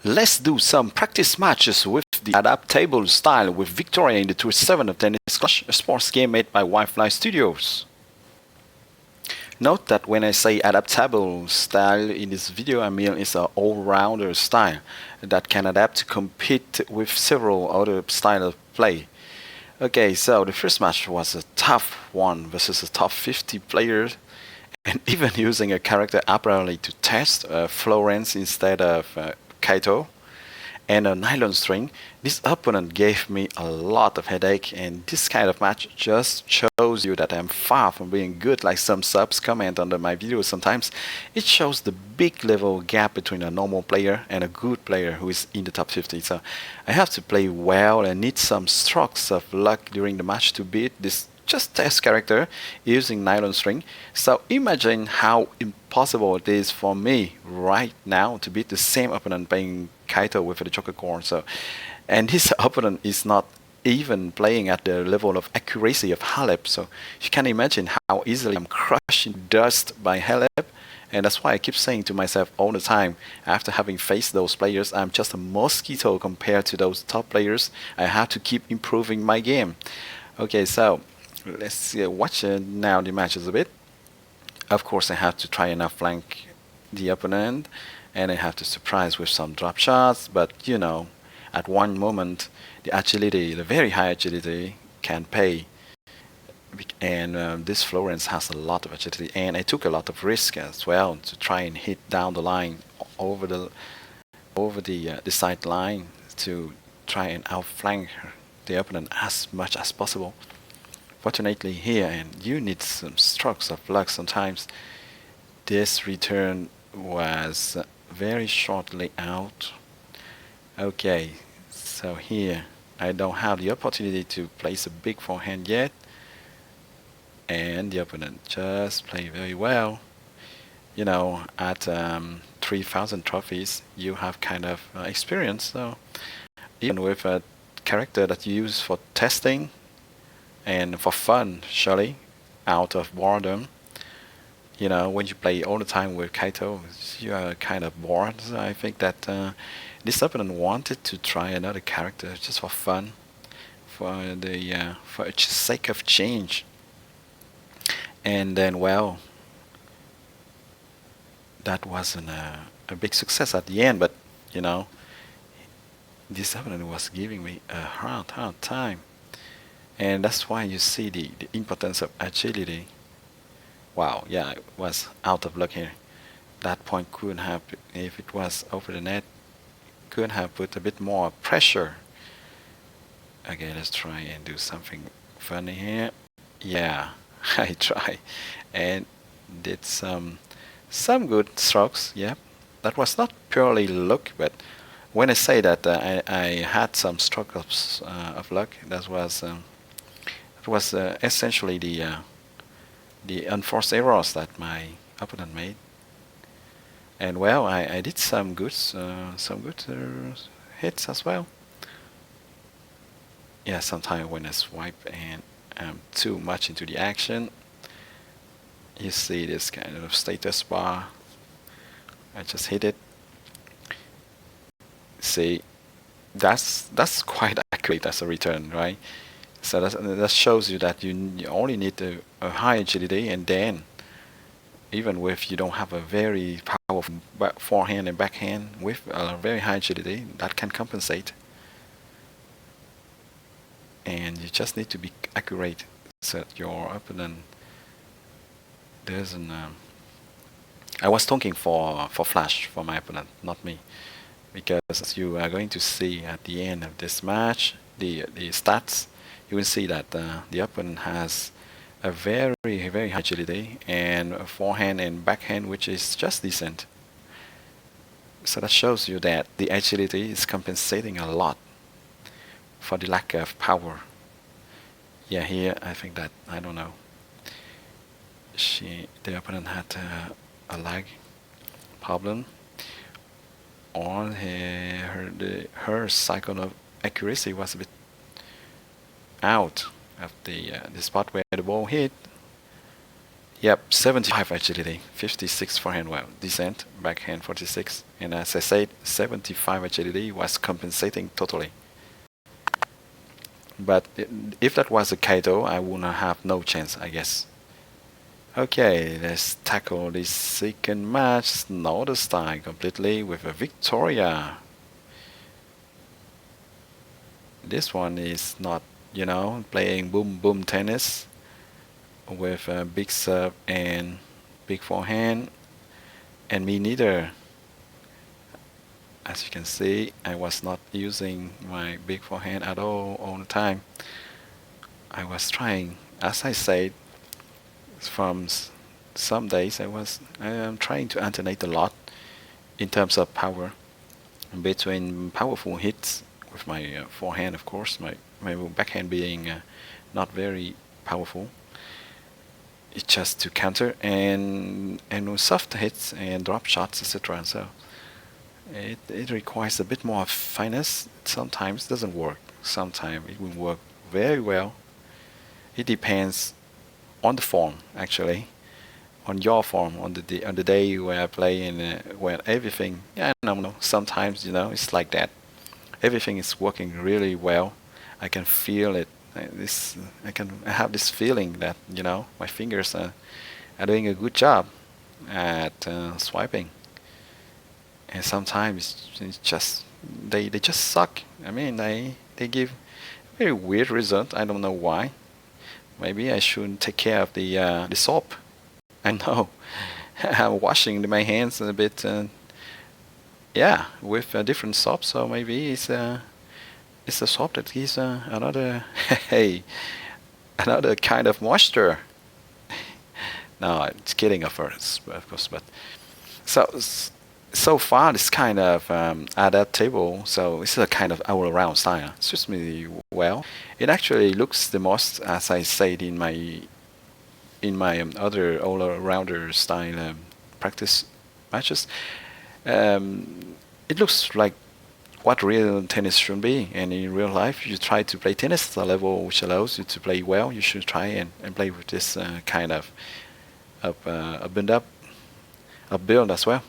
Let's do some practice matches with the adaptable style with Victoria in the Tour 7 of Tennis Clash, a sports game made by Wi-Fi Studios. Note that when I say adaptable style in this video, I mean it's an all-rounder style that can adapt to compete with several other styles of play. Okay, so the first match was a tough one versus a top 50 players, and even using a character apparently to test Florence instead of Kaito and a nylon string, this opponent gave me a lot of headache, and this kind of match just shows you that I'm far from being good like some subs comment under my videos sometimes. It shows the big level gap between a normal player and a good player who is in the top 50. So I have to play well and need some strokes of luck during the match to beat this just test character using nylon string. So imagine how impossible it is for me right now to beat the same opponent playing Kaito with the Joker Core. So, and this opponent is not even playing at the level of accuracy of Halep. So you can imagine how easily I'm crushed in dust by Halep. And that's why I keep saying to myself all the time, after having faced those players, I'm just a mosquito compared to those top players. I have to keep improving my game. Okay, so let's watch now the matches a bit. Of course, I have to try and outflank the opponent, and I have to surprise with some drop shots. But you know, at one moment, the agility, the very high agility, can pay. And this Florence has a lot of agility, and I took a lot of risk as well to try and hit down the line over the side line to try and outflank the opponent as much as possible. Fortunately here, and you need some strokes of luck sometimes, this return was very shortly out. Okay, so here I don't have the opportunity to place a big forehand yet, and the opponent just played very well. You know, at 3,000 trophies, you have kind of experience. So even with a character that you use for testing and for fun, surely, out of boredom, you know, when you play all the time with Kaito, you are kind of bored. So I think that this opponent wanted to try another character just for fun, for the sake of change. And then, well, that wasn't a big success at the end. But you know, this opponent was giving me a hard time, and that's why you see the importance of agility. Wow, yeah, it was out of luck here. That point couldn't have, if it was over the net, could have put a bit more pressure. Okay, let's try and do something funny here. Yeah, I try and did some good strokes. Yeah, that was not purely luck, but when I say that I had some strokes of luck, that was essentially the unforced errors that my opponent made. And well, I did some good hits as well. Yeah, sometimes when I swipe and I'm too much into the action, you see this kind of status bar. I just hit it. See, that's quite accurate as a return, right? So that shows you that you only need a high agility, and then even if you don't have a very powerful forehand and backhand with a very high agility, that can compensate. And you just need to be accurate so that your opponent doesn't. I was talking for Flash for my opponent, not me, because as you are going to see at the end of this match, the stats, you will see that the opponent has a very high agility and a forehand and backhand which is just decent. So that shows you that the agility is compensating a lot for the lack of power. Yeah, here I think that, I don't know, the opponent had a lag problem, or her cycle of accuracy was a bit out of the spot where the ball hit. Yep, 75 agility, 56 forehand, well, decent, backhand 46. And as I said, 75 agility was compensating totally. But if that was a Kaito, I would not have no chance, I guess. Okay, let's tackle this second match, another style completely with a Victoria. This one is not, playing boom boom tennis with a big serve and big forehand, and me neither. As you can see, I was not using my big forehand at all the time. I was trying, as I said, from some days I am trying to alternate a lot in terms of power between powerful hits with my forehand, of course, my backhand being not very powerful. It's just to counter and with soft hits and drop shots, etc. So it requires a bit more finesse. Sometimes it doesn't work. Sometimes it will work very well. It depends on the form, actually, on your form, on the day where I play and where everything. Yeah, no. Sometimes it's like that. Everything is working really well. I can feel it. I have this feeling that my fingers are doing a good job at swiping. And sometimes it's just they just suck. I mean, they give very weird result. I don't know why. Maybe I should take care of the soap. I know. I'm washing my hands a bit. Yeah, with a different soap. So maybe it's a soap that gives another hey another kind of moisture. No, it's kidding, of course, but so far it's kind of adaptable. So it's a kind of all-around style. Suits me well. It actually looks the most, as I said in my other all-rounder style practice matches. It looks like what real tennis should be. And in real life, you try to play tennis at a level which allows you to play well. You should try and play with this kind of a build as well.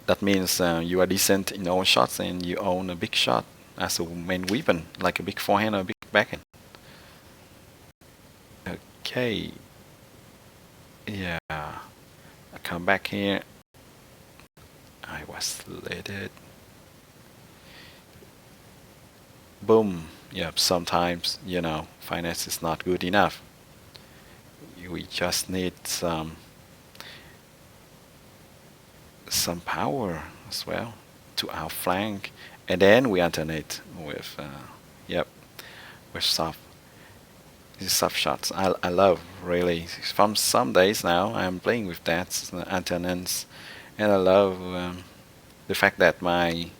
That means you are decent in all shots and you own a big shot as a main weapon, like a big forehand or a big backhand. Okay. Yeah. I come back here. I was slated. Boom. Yeah, sometimes, finance is not good enough. We just need some power as well to outflank, and then we alternate with with soft shots. I love, really, from some days now I'm playing with that alternance, and I love the fact that my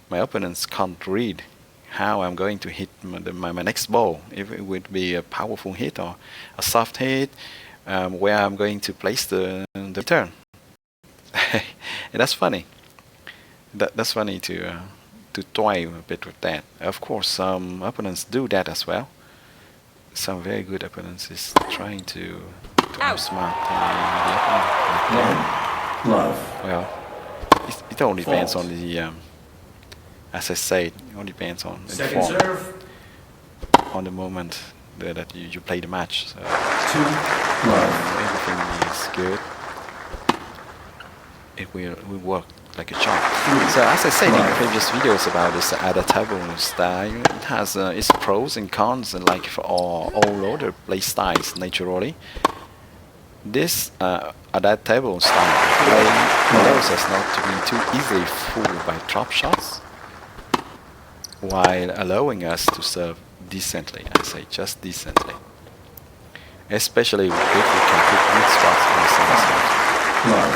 opponents can't read how I'm going to hit my next ball, if it would be a powerful hit or a soft hit, where I'm going to place the turn. And that's funny. That's funny to toy a bit with that. Of course, some opponents do that as well. Some very good opponents is trying to outsmart the opponent. Love. Well, it all depends on the, as I said, it all depends on the Second form, serve. on the moment that you play the match. So 2 love. everything is good. It will work like a charm. So as I said in previous videos about this adaptable style, it has its pros and cons, and like for all other play styles naturally. This adaptable style of play allows us not to be too easily fooled by drop shots, while allowing us to serve decently. I say just decently. Especially if we can put weak spots in the center. Love.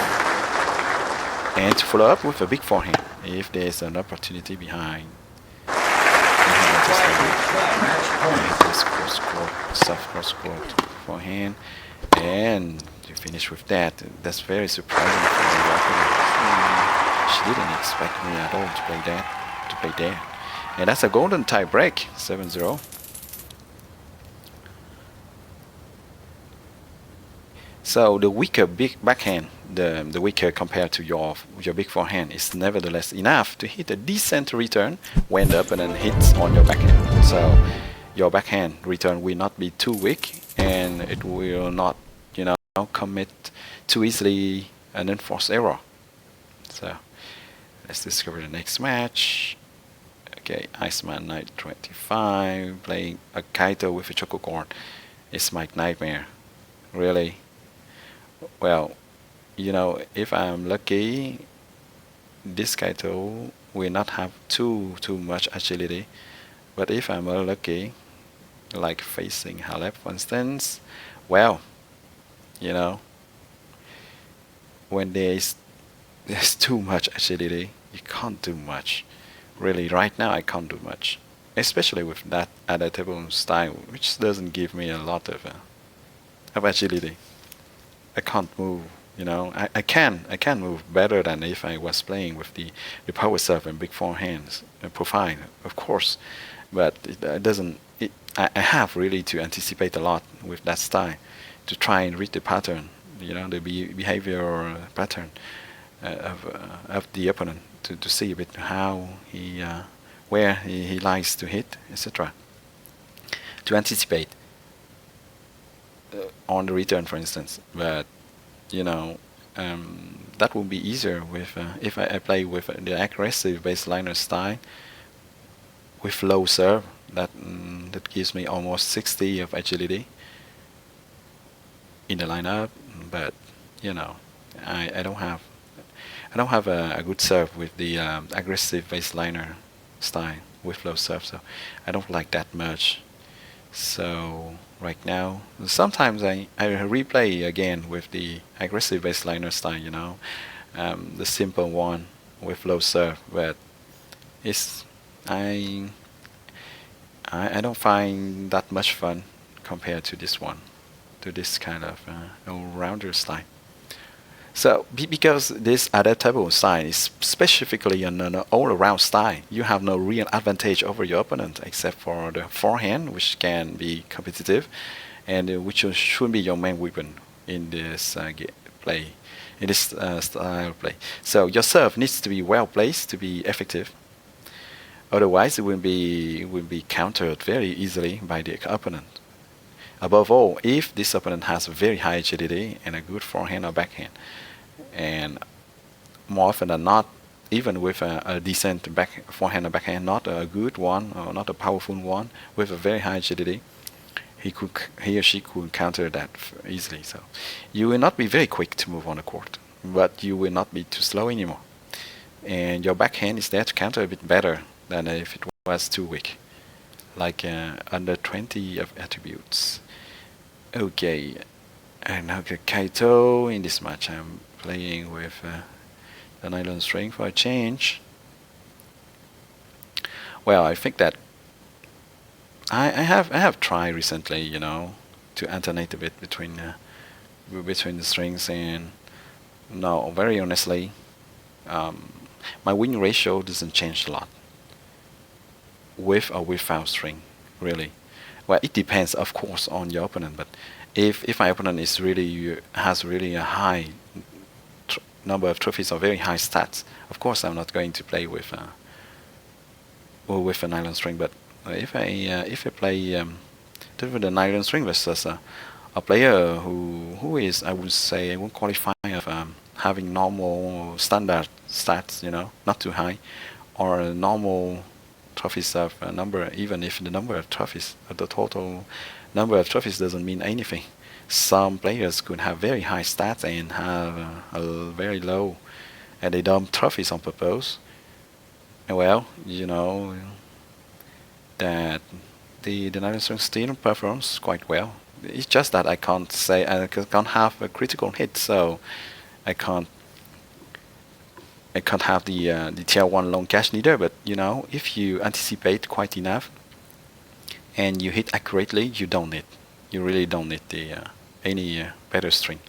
And to follow up with a big forehand, if there's an opportunity behind soft cross court forehand, and you finish with that. That's very surprising for the opponent. She didn't expect me at all to play there. And that's a golden tie break, 7-0. So the weaker big backhand, the weaker compared to your big forehand, is nevertheless enough to hit a decent return when the opponent hits on your backhand. So your backhand return will not be too weak, and it will not, commit too easily an enforced error. So let's discover the next match. Okay, Iceman Knight 25 playing a Kaito with a Choco Chord. It's my nightmare, really. Well, if I'm lucky, this Kaito will not have too much agility. But if I'm unlucky, like facing Halep, for instance, well, you know, when there's too much agility, you can't do much. Really, right now I can't do much, especially with that adaptable style, which doesn't give me a lot of agility. I can't move. I can move better than if I was playing with the power serve and big forehands profile, of course, but it doesn't. I have really to anticipate a lot with that style to try and read the pattern, the behavior pattern of the opponent to see a bit how where he likes to hit, etc. To anticipate on the return, for instance, but you know, that will be easier with if I play with the aggressive baseliner style with low serve. That gives me almost 60 of agility in the lineup, but you know, I don't have a good serve with the aggressive baseliner style with low serve, so I don't like that much. So right now, sometimes I replay again with the aggressive baseliner style, the simple one with low serve, but it's I I don't find that much fun compared to this one, to this kind of all-rounder style. So because this adaptable style is specifically an all-around style, you have no real advantage over your opponent except for the forehand, which can be competitive, and which should be your main weapon in this play, in this style of play. So your serve needs to be well placed to be effective. Otherwise, it will be countered very easily by the opponent. Above all, if this opponent has very high agility and a good forehand or backhand, and more often than not, even with a decent forehand or backhand, not a good one or not a powerful one, with a very high agility, he or she could counter that easily. So you will not be very quick to move on the court, but you will not be too slow anymore. And your backhand is there to counter a bit better than if it was too weak, like under 20 of attributes. Okay, and okay, Kaito. In this match, I'm playing with the nylon string for a change. Well, I think that I have tried recently, to alternate a bit between the strings, and no, very honestly, my win ratio doesn't change a lot with or without string, really. Well, it depends, of course, on your opponent. But if my opponent has really a high number of trophies or very high stats, of course, I'm not going to play with a nylon string. But if I play with the nylon string versus a player who is, I would say, I won't qualify of having normal standard stats, not too high, or a normal trophies of a number, even if the number of trophies, the total number of trophies doesn't mean anything. Some players could have very high stats and have a very low, and they dump trophies on purpose. And well, that the Nylon String still performs quite well. It's just that I can't have a critical hit, so I can't have the tier 1 long cache neither. But if you anticipate quite enough and you hit accurately, you really don't need any better string,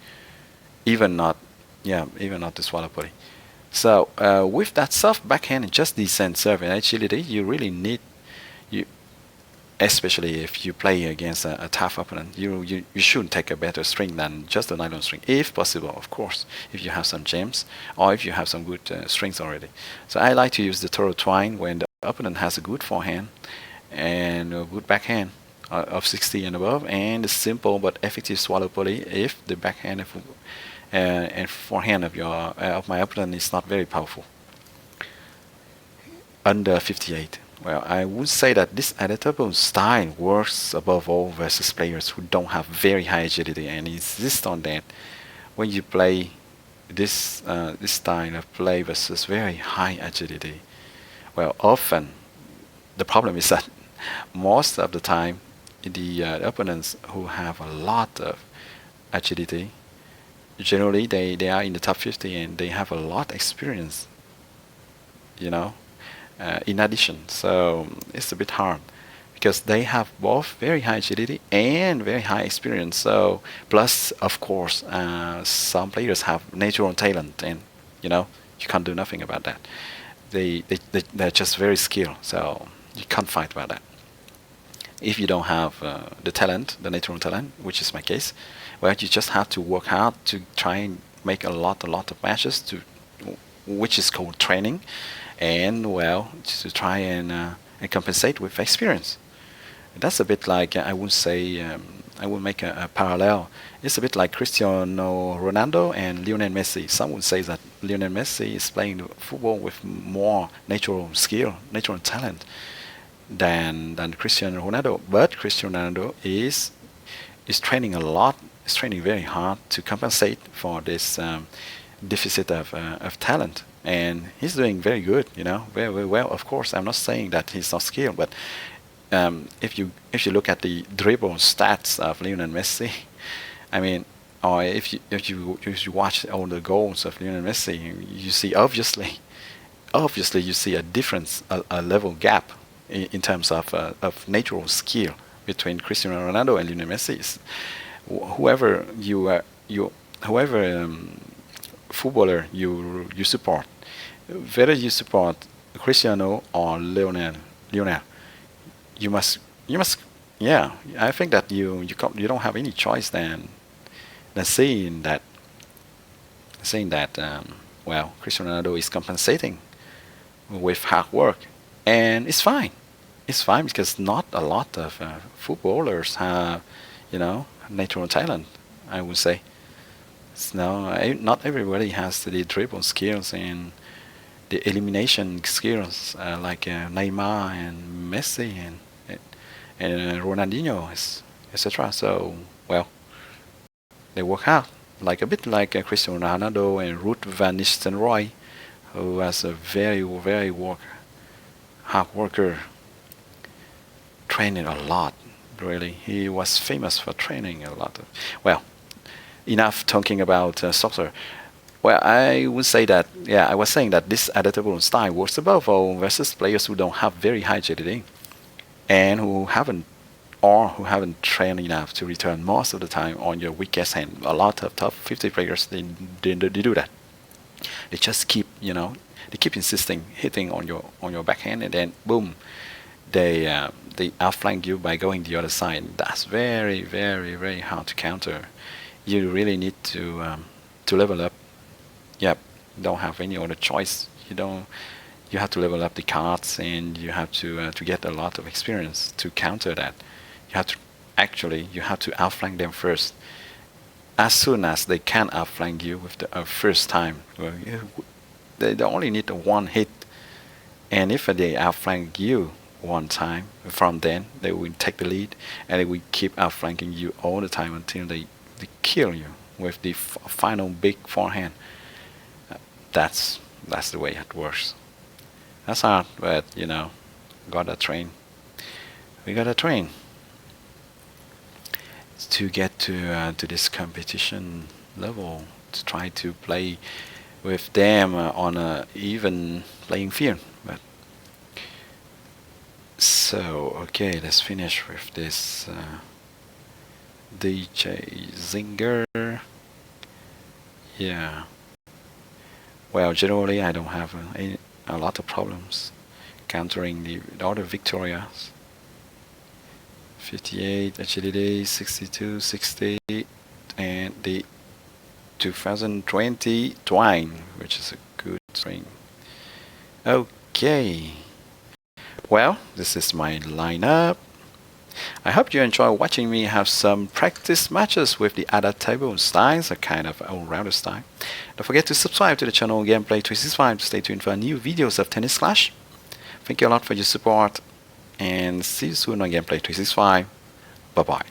even not the swallow body. So with that soft backhand and just decent serve and agility, you really need especially if you play against a tough opponent. You should take a better string than just a nylon string, if possible, of course, if you have some gems or if you have some good strings already. So I like to use the Toro twine when the opponent has a good forehand and a good backhand of 60 and above, and a simple but effective swallow poly if the backhand and forehand of my opponent is not very powerful. Under 58. Well, I would say that this adaptable style works above all versus players who don't have very high agility and insist on that. When you play this style of play versus very high agility, well, often the problem is that most of the time the opponents who have a lot of agility, generally they are in the top 50 and they have a lot experience, you know, in addition. So it's a bit hard because they have both very high agility and very high experience. So plus, of course, some players have natural talent, and you can't do nothing about that. They're just very skilled, so you can't fight about that. If you don't have the talent, the natural talent, which is my case, well, you just have to work hard to try and make a lot of matches, which is called training, and well, to try and compensate with experience. That's a bit like I would say I would make a parallel. It's a bit like Cristiano Ronaldo and Lionel Messi. Some would say that Lionel Messi is playing football with more natural skill, natural talent than Cristiano Ronaldo. But Cristiano Ronaldo is training a lot, is training very hard to compensate for this deficit of talent, and he's doing very good, very, very well. Of course, I'm not saying that he's not skilled, but if you look at the dribble stats of Lionel Messi, I mean, or if you watch all the goals of Lionel Messi, you see obviously you see a difference, a level gap in terms of natural skill between Cristiano Ronaldo and Lionel Messi. Whoever whoever footballer you support, whether you support Cristiano or Lionel, you must yeah. I think that you don't have any choice than saying that well, Cristiano Ronaldo is compensating with hard work, and it's fine. It's fine because not a lot of footballers have natural talent, I would say. No, not everybody has the dribble skills and the elimination skills like Neymar and Messi and Ronaldinho, etc. So, well, they work hard, like a bit like Cristiano Ronaldo and Ruud van Nistelrooy, who was a very, very hard worker, training a lot. Really, he was famous for training a lot. Well, enough talking about software. Well, I would say that, yeah, I was saying that this adaptable style works above all versus players who don't have very high agility and who haven't trained enough to return most of the time on your weakest hand. A lot of top 50 players, they do that. They just they keep insisting hitting on your backhand, and then boom, they outflank you by going the other side. That's very, very, very hard to counter. You really need to level up. Yep, don't have any other choice. You have to level up the cards, and you have to get a lot of experience to counter that. You have to outflank them first. As soon as they can outflank you with the first time, well, they only need one hit, and if they outflank you one time, from then they will take the lead, and they will keep outflanking you all the time until they kill you with the final big forehand. That's the way it works. That's hard, but gotta train. We gotta train to get to this competition level, to try to play with them on a even playing field. But so okay, let's finish with this DJ Zinger. Yeah. Well, generally I don't have a lot of problems countering the other Victorias. 58, HDD 62, 60, and the 2020 Twine, which is a good string. Okay. Well, this is my lineup. I hope you enjoy watching me have some practice matches with the adaptable styles, a kind of all-rounder style. Don't forget to subscribe to the channel Gameplay 365 to stay tuned for new videos of Tennis Clash. Thank you a lot for your support, and see you soon on Gameplay 365. Bye bye.